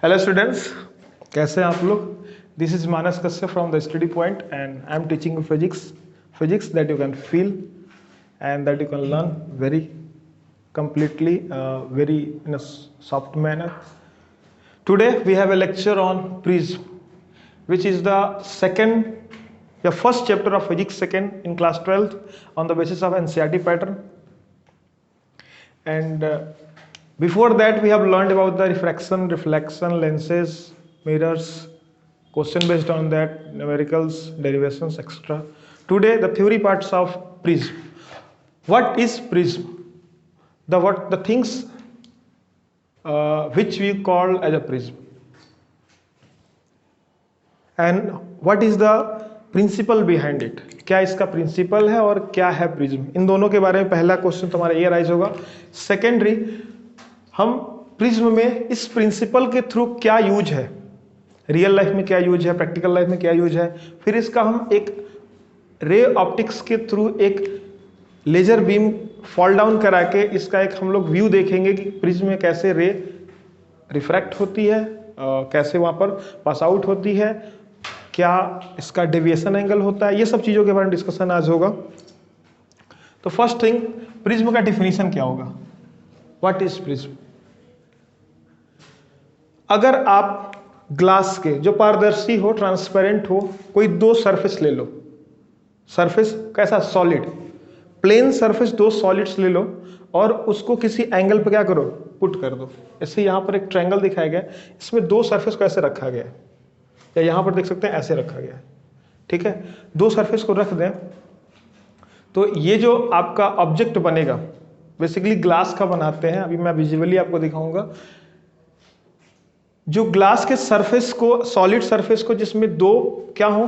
Hello students, कैसे हैं आप लोग। This is Manas Kashyap from the study point and I am teaching you physics that you can feel and that you can learn very completely very in a soft manner. Today we have a lecture on prism, which is the first chapter of physics second in class 12th on the basis of NCERT pattern. And before that we have learned about the refraction, reflection, lenses, mirrors, question based on that, numericals, derivations, etc. Today the theory parts of prism. What is prism? The things which we call as a prism, and what is the principle behind it. क्या इसका principal है और क्या है prism, इन दोनों के बारे में पहला क्वेश्चन तुम्हारा ये राइज होगा। सेकेंडरी, हम प्रिज्म में इस प्रिंसिपल के थ्रू क्या यूज है, रियल लाइफ में क्या यूज है, प्रैक्टिकल लाइफ में क्या यूज है, फिर इसका हम एक रे ऑप्टिक्स के थ्रू एक लेजर बीम फॉल डाउन करा के इसका एक हम लोग व्यू देखेंगे कि प्रिज्म में कैसे रे रिफ्रैक्ट होती है, कैसे वहाँ पर पास आउट होती है, क्या इसका डेविएशन एंगल होता है, ये सब चीज़ों के बारे में डिस्कशन आज होगा। तो फर्स्ट थिंग, प्रिज्म का डिफिनीशन क्या होगा, व्हाट इज प्रिज्म। अगर आप ग्लास के जो पारदर्शी हो, ट्रांसपेरेंट हो, कोई दो सरफेस ले लो, सरफेस कैसा, सॉलिड प्लेन सरफेस, दो सॉलिड्स ले लो और उसको किसी एंगल पे क्या करो, पुट कर दो। ऐसे यहाँ पर एक ट्रायंगल दिखाया गया, इसमें दो सरफेस को ऐसे रखा गया है, या यहाँ पर देख सकते हैं ऐसे रखा गया है, ठीक है। दो सरफेस को रख दें तो ये जो आपका ऑब्जेक्ट बनेगा बेसिकली ग्लास का बनाते हैं, अभी मैं विजुअली आपको दिखाऊंगा। जो ग्लास के सरफेस को, सॉलिड सरफेस को जिसमें दो क्या हो,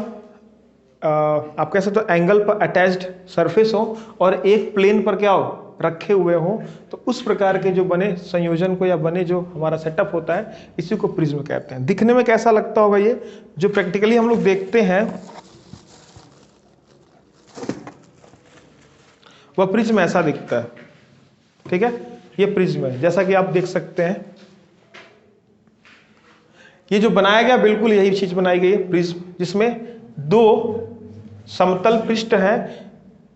आप कह सकते हो एंगल पर अटैच्ड सरफेस हो और एक प्लेन पर क्या हो, रखे हुए हो, तो उस प्रकार के जो बने संयोजन को या बने जो हमारा सेटअप होता है, इसी को प्रिज्म कहते हैं। दिखने में कैसा लगता होगा ये, जो प्रैक्टिकली हम लोग देखते हैं वह प्रिज्म ऐसा दिखता है, ठीक है। ये प्रिज्म है, जैसा कि आप देख सकते हैं। ये जो बनाया गया बिल्कुल यही चीज बनाई गई है, प्रिज्म, जिसमें दो समतल पृष्ठ हैं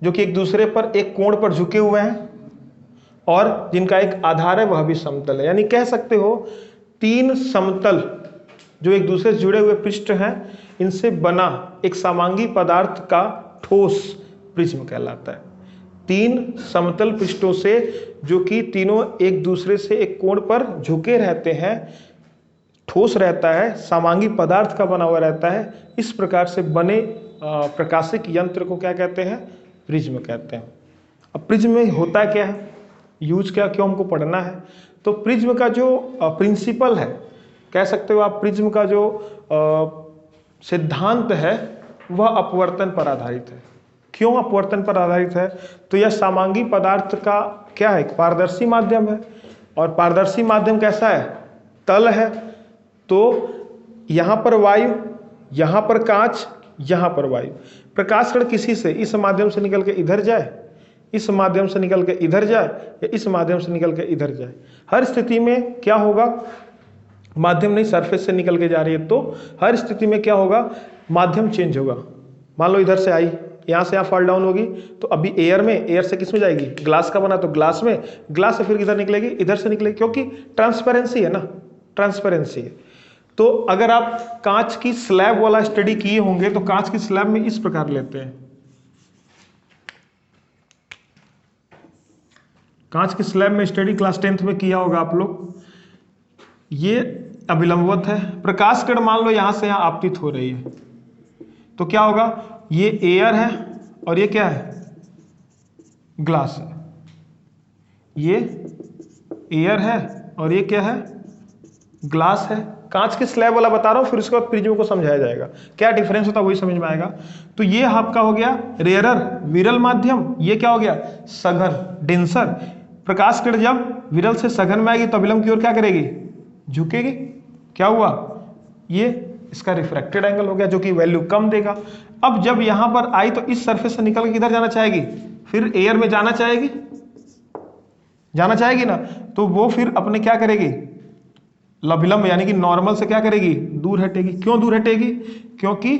जो कि एक दूसरे पर एक कोण पर झुके हुए हैं और जिनका एक आधार है वह भी समतल है। यानी कह सकते हो तीन समतल जो एक दूसरे से जुड़े हुए पृष्ठ हैं, इनसे बना एक समांगी पदार्थ का ठोस प्रिज्म कहलाता है। तीन समतल पृष्ठों से जो कि तीनों एक दूसरे से एक कोण पर झुके रहते हैं, ठोस रहता है, समांगी पदार्थ का बना हुआ रहता है, इस प्रकार से बने प्रकाशिक यंत्र को क्या कहते हैं, प्रिज्म कहते हैं। अब प्रिज्म में होता क्या है, यूज क्या, क्यों हमको पढ़ना है। तो प्रिज्म का जो प्रिंसिपल है, कह सकते हो आप, प्रिज्म का जो सिद्धांत है वह अपवर्तन पर आधारित है। क्यों अपवर्तन पर आधारित है, तो यह समांगी पदार्थ का क्या है, पारदर्शी माध्यम है, और पारदर्शी माध्यम कैसा है, तल है। तो यहाँ पर वायु, यहाँ पर कांच, यहाँ पर वायु, प्रकाश कण किसी से इस माध्यम से निकल के इधर जाए, इस माध्यम से निकल के इधर जाए, या इस माध्यम से निकल के इधर जाए, हर स्थिति में क्या होगा, माध्यम नहीं सरफेस से निकल के जा रही है तो हर स्थिति में क्या होगा, माध्यम चेंज होगा। मान लो इधर से आई, यहाँ से यहाँ फॉल डाउन होगी, तो अभी एयर में, एयर से किस में जाएगी, ग्लास का बना तो ग्लास में, ग्लास से फिर इधर निकलेगी, इधर से निकलेगी, क्योंकि ट्रांसपेरेंसी है ना, ट्रांसपेरेंसी है। तो अगर आप कांच की स्लैब वाला स्टडी किए होंगे तो कांच की स्लैब में इस प्रकार लेते हैं, कांच की स्लैब में स्टडी क्लास 10th में किया होगा आप लोग। ये अभिलंबवत है, प्रकाश किरण मान लो यहां से यहां आपतित हो रही है, तो क्या होगा, ये एयर है और ये क्या है, ग्लास है। ये एयर है और ये क्या है, ग्लास है। कांच के स्लैब वाला बता रहा हूं, फिर उसके बाद प्रिज्म को समझाया जाएगा, क्या डिफरेंस होता है वही समझ में आएगा। तो ये आपका हो गया रेयरर, विरल माध्यम, ये क्या हो गया, सघन, डेंसर। प्रकाश किरण जब विरल से सघन में आएगी तो अभिलंब की ओर क्या करेगी, झुकेगी। क्या हुआ, ये इसका रिफ्रैक्टेड एंगल हो गया, जो कि वैल्यू कम देगा। अब जब यहां पर आई तो इस सरफेस से निकल के किधर जाना चाहेगी, फिर एयर में जाना चाहेगी, जाना चाहेगी ना, तो वो फिर अपने क्या करेगी, अभिलंब यानी कि नॉर्मल से क्या करेगी, दूर हटेगी। क्यों दूर हटेगी, क्योंकि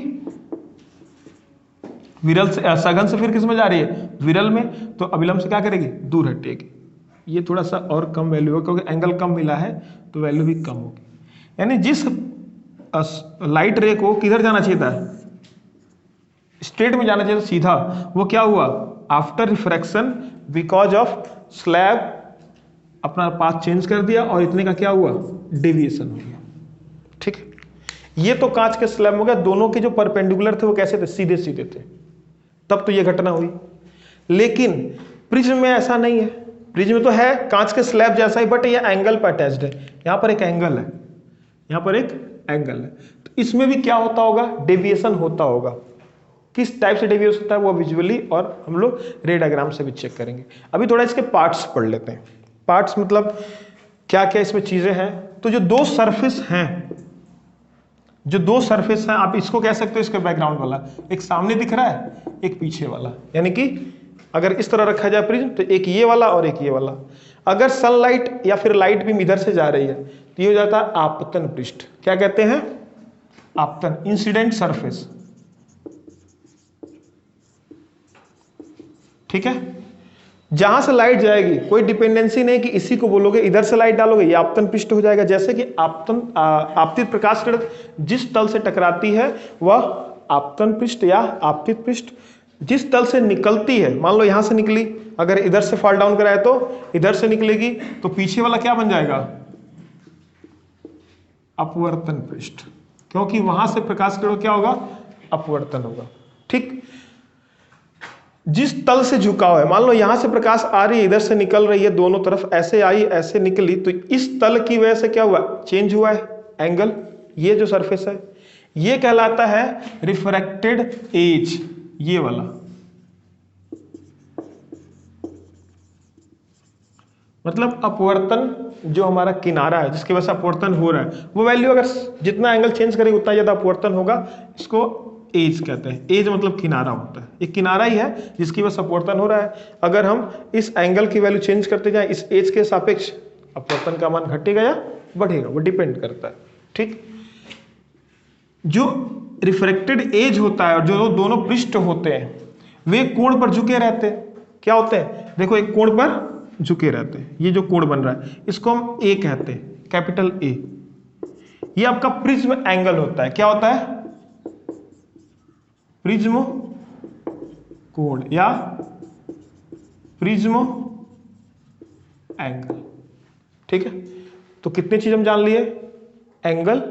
विरल से सघन से फिर किस में जा रही है, विरल में, तो अभिलंब से क्या करेगी, दूर हटेगी। ये थोड़ा सा और कम वैल्यू है क्योंकि एंगल कम मिला है तो वैल्यू भी कम होगी। यानी जिस लाइट रे को किधर जाना चाहिए था, स्ट्रेट में जाना चाहिए था सीधा, वो क्या हुआ, after refraction because of slab अपना पाथ चेंज कर दिया और इतने का क्या हुआ, डेविएशन हो गया। ठीक है, ये तो कांच के स्लैब में हो गया। दोनों के जो परपेंडिकुलर थे वो कैसे थे, सीधे सीधे थे, तब तो ये घटना हुई। लेकिन प्रिज्म में ऐसा नहीं है। प्रिज्म में तो है कांच के स्लैब जैसा ही, बट ये एंगल पर अटैच्ड है। यहां पर एक एंगल है, यहां पर एक एंगल है, तो इसमें भी क्या होता होगा, डेविएशन होता होगा। किस टाइप से डेविएशन होता है वो विजुअली और हम लोग रे डायग्राम से भी चेक करेंगे। अभी थोड़ा इसके पार्ट्स पढ़ लेते हैं। पार्ट्स मतलब क्या क्या इसमें चीजें हैं। तो जो दो सरफेस हैं, जो दो सरफेस हैं, आप इसको कह सकते हो इसके बैकग्राउंड वाला, एक सामने दिख रहा है, एक पीछे वाला। यानी कि अगर इस तरह रखा जाए प्रिज्म तो एक ये वाला और एक ये वाला। अगर सनलाइट या फिर लाइट बीम इधर से जा रही है तो ये हो जाता है आपतन पृष्ठ। क्या कहते हैं, आपतन, इंसिडेंट सरफेस। ठीक है, जहां से लाइट जाएगी कोई डिपेंडेंसी नहीं कि इसी को बोलोगे इधर से लाइट डालोगे ये आपतन पृष्ठ हो जाएगा। जैसे कि आपतित प्रकाश किरण जिस तल से टकराती है वह आपतन पृष्ठ या आपतित पृष्ठ। जिस तल से निकलती है, मान लो यहां से निकली, अगर इधर से फॉल डाउन कराए तो इधर से निकलेगी, तो पीछे वाला क्या बन जाएगा, अपवर्तन पृष्ठ, क्योंकि वहां से प्रकाश किरण क्या होगा, अपवर्तन होगा। ठीक, जिस तल से झुकाव है, मान लो यहां से प्रकाश आ रही है, इधर से निकल रही है, दोनों तरफ ऐसे आई ऐसे निकली, तो इस तल की वजह से क्या हुआ, चेंज हुआ है एंगल। ये जो सरफेस है ये कहलाता है रिफ्रैक्टेड एज, ये वाला। मतलब अपवर्तन जो हमारा किनारा है जिसकी वजह से अपवर्तन हो रहा है, वो वैल्यू अगर जितना एंगल चेंज करेगी उतना ज्यादा अपवर्तन होगा। इसको एज कहते हैं। एज मतलब किनारा होता है, एक किनारा ही है जिसकी वजह से अपवर्तन हो रहा है। अगर हम इस एंगल की वैल्यू चेंज करते जाएं इस एज के सापेक्ष, अपवर्तन का मान घटेगा या बढ़ेगा, वो डिपेंड करता है। ठीक, जो रिफ्रैक्टेड एज होता है और जो दोनों पृष्ठ होते हैं वे कोण पर झुके रहते हैं। क्या होते हैं, देखो एक कोण पर झुके रहते हैं। ये जो कोण बन रहा है इसको हम ए कहते हैं, कैपिटल ए। ये आपका प्रिज्म एंगल होता है। क्या होता है, प्रिज्म कोण या प्रिज्म एंगल। ठीक है, तो कितनी चीज हम जान लिए, एंगल,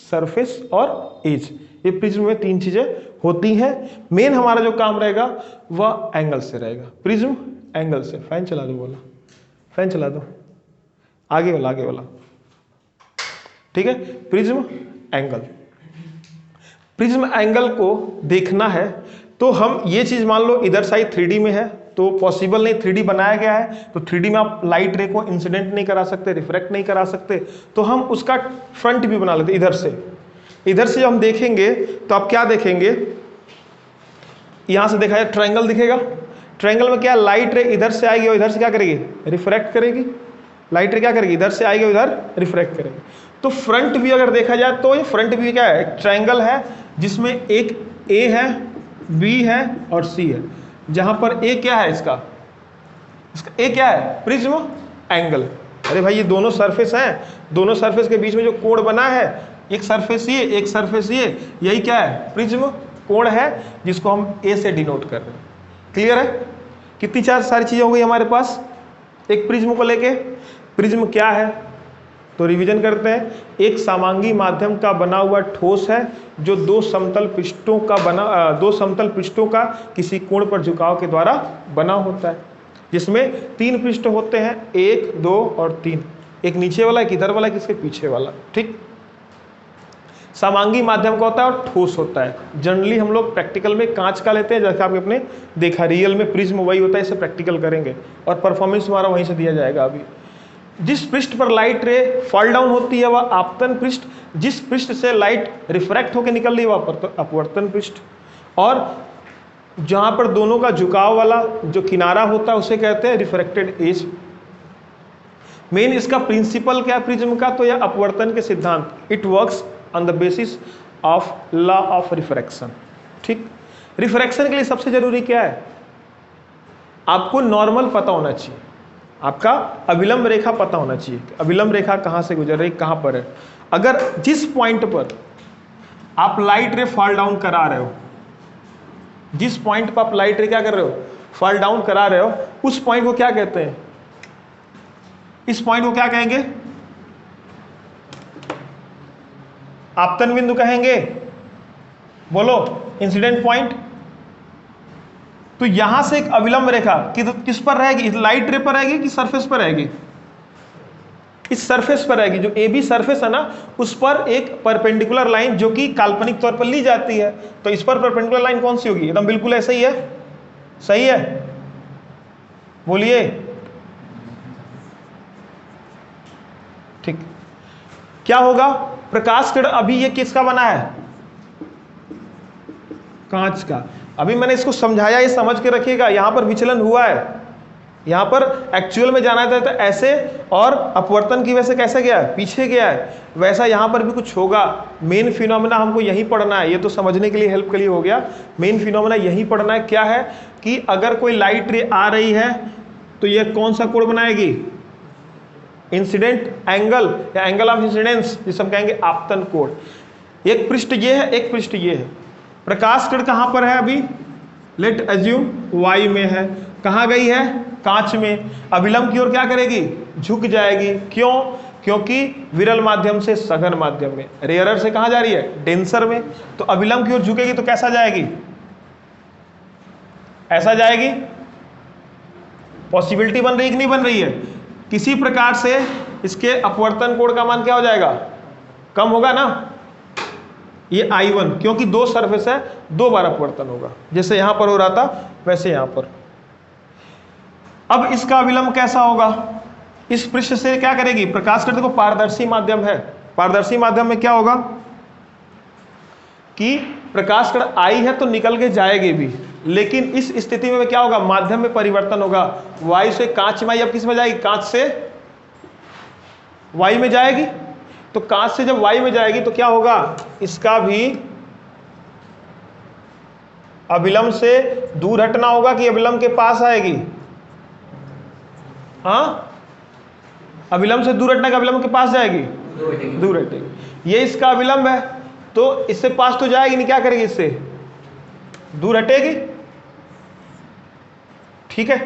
सरफेस और एज। ये प्रिज्म में तीन चीजें होती हैं। मेन हमारा जो काम रहेगा वह एंगल से रहेगा, प्रिज्म एंगल से। फैन चला दो, बोला फैन चला दो, आगे वाला आगे वाला। ठीक है, प्रिज्म एंगल। प्रिज्म एंगल को देखना है तो हम ये चीज मान लो इधर साइड 3D में है तो पॉसिबल नहीं, 3D बनाया गया है तो 3D में आप लाइट रे को इंसिडेंट नहीं करा सकते, रिफ्रैक्ट नहीं करा सकते, तो हम उसका फ्रंट व्यू बना लेते। इधर से, इधर से जब हम देखेंगे तो आप क्या देखेंगे, यहां से देखा जाए ट्रायंगल दिखेगा। ट्रायंगल में क्या, लाइट रे इधर से आएगी और इधर से क्या करेगी, रिफ्रैक्ट करेगी। लाइट रे क्या करेगी, इधर से आएगी और इधर रिफ्रैक्ट करेगी। तो फ्रंट व्यू अगर देखा जाए तो ये फ्रंट व्यू क्या है, एक ट्रायंगल है जिसमें एक ए है, बी है और सी है। जहां पर ए क्या है, इसका ए क्या है, प्रिज्म एंगल। अरे भाई ये दोनों सरफेस हैं, दोनों सरफेस के बीच में जो कोण बना है, एक सरफेस ये एक सरफेस ये, यही क्या है, प्रिज्म कोण है, जिसको हम ए से डिनोट कर रहे हैं। क्लियर है, कितनी सारी चीजें हो गई हमारे पास एक प्रिज्म को लेके। प्रिज्म क्या है तो रिवीजन करते हैं। एक समांगी माध्यम का बना हुआ ठोस है जो दो समतल पृष्ठों का किसी कोण पर झुकाव के द्वारा बना होता है, जिसमें तीन पृष्ठ होते हैं, 1, 2 और 3। एक नीचे वाला, एक इधर वाला, एक इसके पीछे वाला। ठीक, समांगी माध्यम का होता है और ठोस होता है। जनरली हम लोग प्रैक्टिकल में कांच का लेते हैं, जैसे आपने अपने देखा, रियल में प्रिज्म वही होता है, इसे प्रैक्टिकल करेंगे और परफॉर्मेंस हमारा वहीं से दिया जाएगा। अभी जिस पृष्ठ पर लाइट रे फॉल डाउन होती है वह आपतन पृष्ठ, जिस पृष्ठ से लाइट रिफ्रैक्ट होकर निकल रही है वह अपवर्तन पृष्ठ, और जहां पर दोनों का झुकाव वाला जो किनारा होता है उसे कहते हैं रिफ्रैक्टेड एज। मेन इसका प्रिंसिपल क्या है प्रिज्म का, तो यह अपवर्तन के सिद्धांत, it works on the basis of law of refraction. ठीक, रिफ्रैक्शन के लिए सबसे जरूरी क्या है, आपको नॉर्मल पता होना चाहिए, आपका अविलंब रेखा पता होना चाहिए, अविलंब रेखा कहां से गुजर रही, कहां पर है। अगर जिस पॉइंट पर आप लाइट रे फॉल डाउन करा रहे हो, जिस पॉइंट पर आप लाइट रे क्या कर रहे हो, फॉल डाउन करा रहे हो, उस पॉइंट को क्या कहते हैं, इस पॉइंट को क्या कहेंगे, आपतन बिंदु कहेंगे, बोलो, इंसिडेंट पॉइंट। तो यहां से एक अविलंब रेखा किस पर रहेगी, लाइट रे पर रहेगी कि सरफेस पर रहेगी, इस सरफेस पर रहेगी। जो ए बी सरफेस है ना, उस पर एक परपेंडिकुलर लाइन जो कि काल्पनिक तौर पर ली जाती है, तो इस पर परपेंडिकुलर लाइन कौन सी होगी, एकदम बिल्कुल ऐसा ही है, सही है, बोलिए। ठीक, क्या होगा, प्रकाश किरण, अभी ये किसका बना है, कांच का। अभी मैंने इसको समझाया, ये समझ के रखिएगा, यहां पर विचलन हुआ है, यहां पर एक्चुअल में जाना था तो ऐसे, और अपवर्तन की वजह से कैसे गया है, पीछे गया है, वैसा यहां पर भी कुछ होगा। मेन फिनोमेना हमको यही पढ़ना है, ये तो समझने के लिए, हेल्प के लिए हो गया, मेन फिनोमेना यही पढ़ना है। क्या है कि अगर कोई लाइट रे आ रही है तो ये कौन सा कोण बनाएगी, इंसिडेंट एंगल या एंगल ऑफ इंसिडेंस, जिसे हम कहेंगे आपतन कोण। एक पृष्ठ ये है, एक पृष्ठ ये है। प्रकाश किरण कहां पर है, अभी लेट एज्यूम वाई में है, कहां गई है, कांच में। अविलंब की ओर क्या करेगी, झुक जाएगी। क्यों, क्योंकि विरल माध्यम से सघन माध्यम में, रेयरर से कहां जा रही है, डेंसर में। तो अविलंब की ओर झुकेगी तो कैसा जाएगी, ऐसा जाएगी। पॉसिबिलिटी बन रही कि नहीं बन रही है, किसी प्रकार से इसके अपवर्तन कोण का मान क्या हो जाएगा, कम होगा ना, ये I1, क्योंकि दो सरफेस है, दो बार अपवर्तन होगा, जैसे यहां पर हो रहा था वैसे यहां पर। अब इसका अविलंब कैसा होगा, इस पृष्ठ से क्या करेगी, प्रकाश किरण को पारदर्शी माध्यम है, पारदर्शी माध्यम में क्या होगा कि प्रकाश किरण आई है तो निकल के जाएगी भी, लेकिन इस स्थिति में क्या होगा, माध्यम में परिवर्तन होगा, वायु से कांच में, अब किस में जाएगी, कांच से वायु में जाएगी। तो कांच से जब वायु में जाएगी तो क्या होगा, इसका भी अविलंब से दूर हटना होगा कि अविलंब के पास आएगी, हाँ, अविलंब से दूर हटना कि अविलंब के पास जाएगी, दूर हटेगी। ये इसका अविलंब है, तो इससे पास तो जाएगी नहीं, क्या करेगी, इससे दूर हटेगी। ठीक है,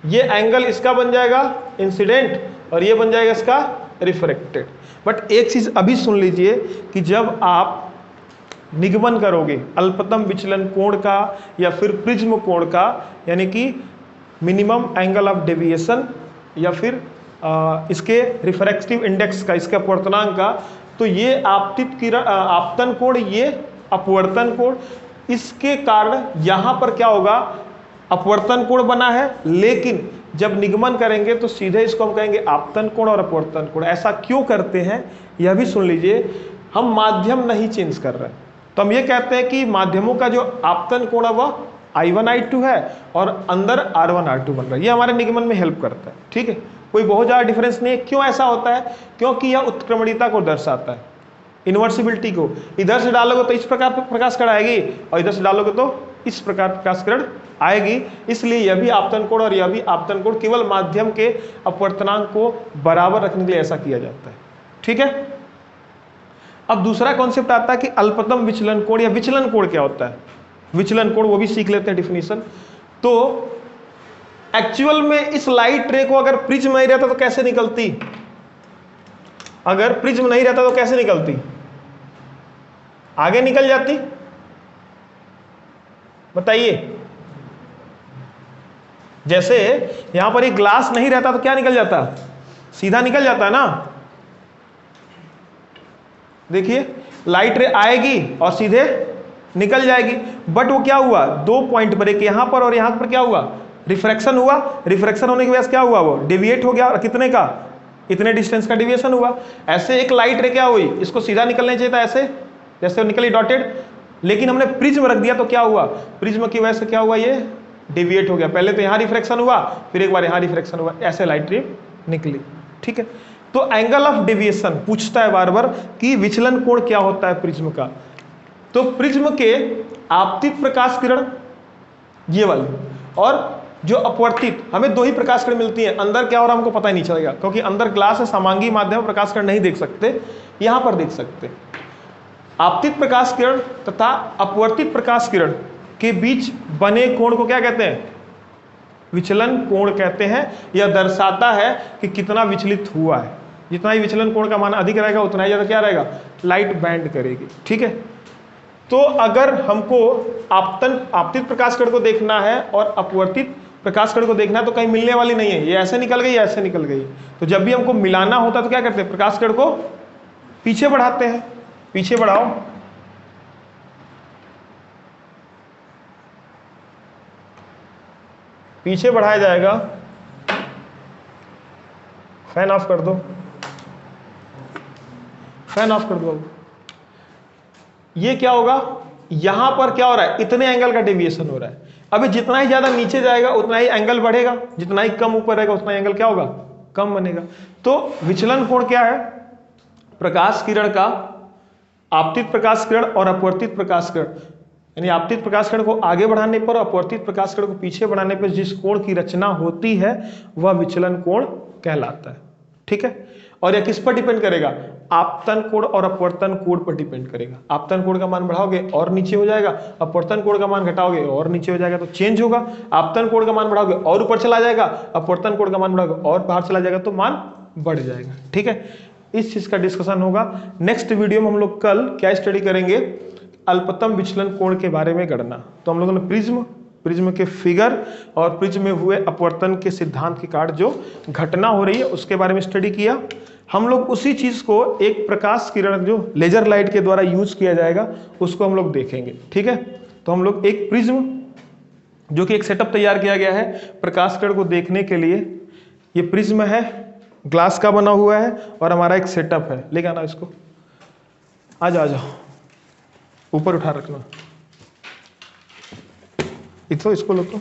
ये एंगल इसका बन जाएगा इंसिडेंट और ये बन जाएगा इसका रिफ्रैक्टेड। बट एक चीज अभी सुन लीजिए कि जब आप निगमन करोगे अल्पतम विचलन कोण का या फिर प्रिज्म कोण का, यानी कि मिनिमम एंगल ऑफ डेविएशन या फिर इसके रिफ्रैक्टिव इंडेक्स का, इसके अपवर्तनांक का, तो ये आपतित किरण, आपतन कोण, ये अपवर्तन कोण, इसके कारण यहां पर क्या होगा, अपवर्तन कोण बना है, लेकिन जब निगमन करेंगे तो सीधे इसको हम कहेंगे आपतन कोण और अपवर्तन कोण। ऐसा क्यों करते हैं यह भी सुन लीजिए, हम माध्यम नहीं चेंज कर रहे हैं, तो हम ये कहते हैं कि माध्यमों का जो आपतन कोण है वह I1 I2 है और अंदर R1 R2 बन रहा है, ये हमारे निगमन में हेल्प करता है। ठीक है, कोई बहुत ज़्यादा डिफरेंस नहीं है। क्यों ऐसा होता है, क्योंकि यह उत्क्रमणिता को दर्शाता है, इन्वर्सिबिलिटी को। इधर से डालोगे तो इस प्रकार प्रकाश किरण आएगी और इधर से डालोगे तो इस प्रकार प्रकाश किरण आएगी, इसलिए यह भी आपतन कोण और यह भी आपतन कोण, केवल माध्यम के अपवर्तनांक को बराबर रखने के लिए ऐसा किया जाता है। ठीक है, अब दूसरा कॉन्सेप्ट आता है कि अल्पतम विचलन कोण या विचलन कोण क्या होता है, विचलन कोण वो भी सीख लेते हैं डिफिनीशन। तो एक्चुअल में इस लाइट रे को अगर प्रिज्म नहीं रहता तो कैसे निकलती, अगर प्रिज्म नहीं रहता तो कैसे निकलती, आगे निकल जाती, बताइए। जैसे यहां पर एक ग्लास नहीं रहता तो क्या निकल जाता, सीधा निकल जाता ना। देखिए लाइट रे आएगी और सीधे निकल जाएगी, बट वो क्या हुआ, दो पॉइंट पर, एक यहां पर और यहां पर क्या हुआ, रिफ्रैक्शन हुआ। रिफ्रैक्शन होने की वजह से क्या हुआ, वो डेविएट हो गया, और कितने का, इतने डिस्टेंस का डेविएशन हुआ। ऐसे एक लाइट रे क्या हुई, इसको सीधा निकलना चाहिए था ऐसे, जैसे वो निकली डॉटेड, लेकिन हमने प्रिज्म रख दिया तो क्या हुआ, प्रिज्म की वजह से क्या हुआ, ये डेविएट हो गया। पहले तो यहाँ रिफ्रैक्शन हुआ, फिर एक बार यहाँ रिफ्रैक्शन हुआ, ऐसे लाइट रे निकली। ठीक है, तो एंगल ऑफ डेविएशन पूछता है बार बार कि विचलन कोण क्या होता है प्रिज्म का। तो प्रिज्म के आपतित प्रकाश किरण ये वाली और जो अपवर्तित, हमें दो ही प्रकाश किरण मिलती है। अंदर क्या हो रहा है हमको पता ही नहीं चलेगा, क्योंकि अंदर ग्लास है, समांगी माध्यम प्रकाश किरण नहीं देख सकते, यहां पर देख सकते। आपतित प्रकाश किरण तथा अपवर्तित प्रकाश किरण के बीच बने कोण को क्या कहते हैं? विचलन कोण कहते हैं। यह दर्शाता है कि कितना विचलित हुआ है। जितना ही विचलन कोण का मान अधिक रहेगा उतना ही ज्यादा क्या रहेगा? लाइट बैंड करेगी। ठीक है, तो अगर हमको आपतित प्रकाश किरण को देखना है और अपवर्तित प्रकाश किरण को देखना है तो कहीं मिलने वाली नहीं है, ये ऐसे निकल गई, ऐसे निकल गई। तो जब भी हमको मिलाना होता है तो क्या करते हैं? प्रकाश किरण को पीछे बढ़ाते हैं। पीछे बढ़ाओ, पीछे बढ़ाया जाएगा। फैन ऑफ कर दो, फैन ऑफ कर दो। अब ये क्या होगा? यहां पर क्या हो रहा है? इतने एंगल का डेविएशन हो रहा है। अभी जितना ही ज्यादा नीचे जाएगा उतना ही एंगल बढ़ेगा, जितना ही कम ऊपर रहेगा उतना एंगल क्या होगा? कम बनेगा। तो विचलन कोण क्या है? प्रकाश किरण का आपतित प्रकाश किरण और अपवर्तित प्रकाश किरण, यानी आपतित प्रकाश किरण को आगे बढ़ाने पर, अपवर्तित प्रकाश किरण को पीछे बढ़ाने पर जिस कोण की रचना होती है वह विचलन कोण कहलाता है। ठीक है, और यह किस पर डिपेंड करेगा? आपतन कोण और अपवर्तन कोण पर डिपेंड करेगा। आपतन कोण का मान बढ़ाओगे और नीचे हो जाएगा, अपवर्तन कोण का मान घटाओगे और नीचे हो जाएगा, तो चेंज होगा। आपतन कोण का मान बढ़ाओगे और ऊपर चला जाएगा, अपवर्तन कोण का मान बढ़ाओगे और बाहर चला जाएगा, तो मान बढ़ जाएगा। ठीक है, इस चीज का डिस्कशन होगा नेक्स्ट वीडियो में। हम लोग कल क्या स्टडी करेंगे? अल्पतम विचलन कोण के बारे में गणना। तो हम लोगों ने प्रिज्म के फिगर और प्रिज्म में हुए अपवर्तन के सिद्धांत के कारण जो घटना हो रही है उसके बारे में स्टडी किया। हम लोग उसी चीज को एक प्रकाश किरण जो लेजर लाइट के द्वारा यूज किया जाएगा उसको हम लोग देखेंगे। ठीक है, तो हम लोग एक प्रिज्म जो कि एक सेटअप तैयार किया गया है प्रकाश किरण को देखने के लिए। ये प्रिज्म है, ग्लास का बना हुआ है और हमारा एक सेटअप है। लेके आना इसको, आ जाओ, ऊपर उठा रखना, इसको लो। तो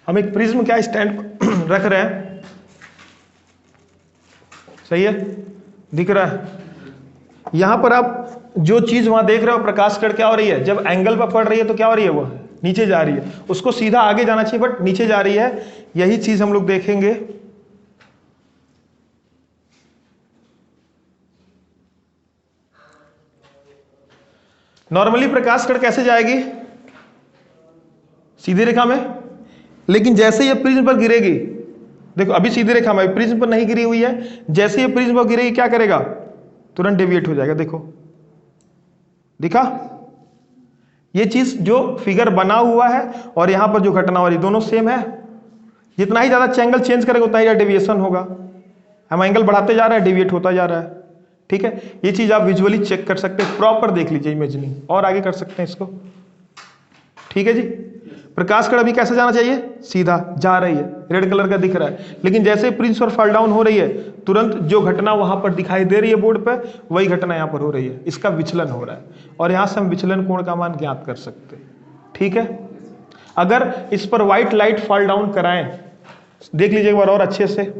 हम एक प्रिज्म क्या स्टैंड रख रहे हैं, सही है, दिख रहा है। यहां पर आप जो चीज वहां देख रहे हो प्रकाश किरण क्या हो रही है? जब एंगल पर पड़ रही है तो क्या हो रही है? वो नीचे जा रही है। उसको सीधा आगे जाना चाहिए बट नीचे जा रही है। यही चीज हम लोग देखेंगे। नॉर्मली प्रकाश किरण कैसे जाएगी? सीधी रेखा में, लेकिन जैसे ये प्रिज्म पर गिरेगी, देखो अभी सीधी रेखा में, प्रिज्म पर नहीं गिरी हुई है, जैसे ये प्रिज्म पर गिरेगी क्या करेगा? तुरंत डेविएट हो जाएगा। देखो, दिखा? ये चीज जो फिगर बना हुआ है और यहां पर जो घटना हो रही दोनों सेम है। जितना ही ज्यादा एंगल चेंज करेगा उतना ही ज्यादा डेविएशन होगा। हम एंगल बढ़ाते जा रहे हैं, डेविएट होता जा रहा है। ठीक है, ये चीज आप विजुअली चेक कर सकते हैं, प्रॉपर देख लीजिए इमेजिनिंग, और आगे कर सकते हैं इसको। ठीक है जी, प्रकाश किरण अभी कैसे जाना चाहिए? सीधा जा रही है, रेड कलर का दिख रहा है, लेकिन जैसे प्रिज्म पर फॉल डाउन हो रही है तुरंत जो घटना वहां पर दिखाई दे रही है बोर्ड पर, वही घटना यहां पर हो रही है। इसका विचलन हो रहा है और यहां से हम विचलन कोण का मान ज्ञात कर सकते हैं। ठीक है, अगर इस पर व्हाइट लाइट फॉल डाउन कराएं, देख लीजिए एक बार और अच्छे से,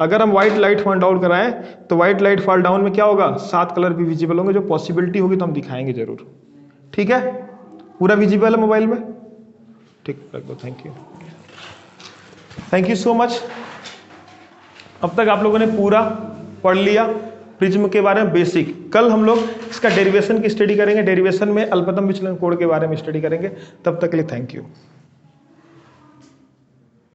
अगर हम व्हाइट लाइट फॉल डाउन कराएं तो व्हाइट लाइट फॉल डाउन में क्या होगा? 7 कलर भी विजिबल होंगे। जो पॉसिबिलिटी होगी तो हम दिखाएंगे जरूर। ठीक है, पूरा विजिबल है मोबाइल में? ठीक, रख दो। Thank you so much. अब तक आप लोगों ने पूरा पढ़ लिया प्रिज्म के बारे में बेसिक। कल हम लोग इसका डेरिवेशन की स्टडी करेंगे, डेरिवेशन में अल्पतम विचलन कोण के बारे में स्टडी करेंगे। तब तक के लिए थैंक यू।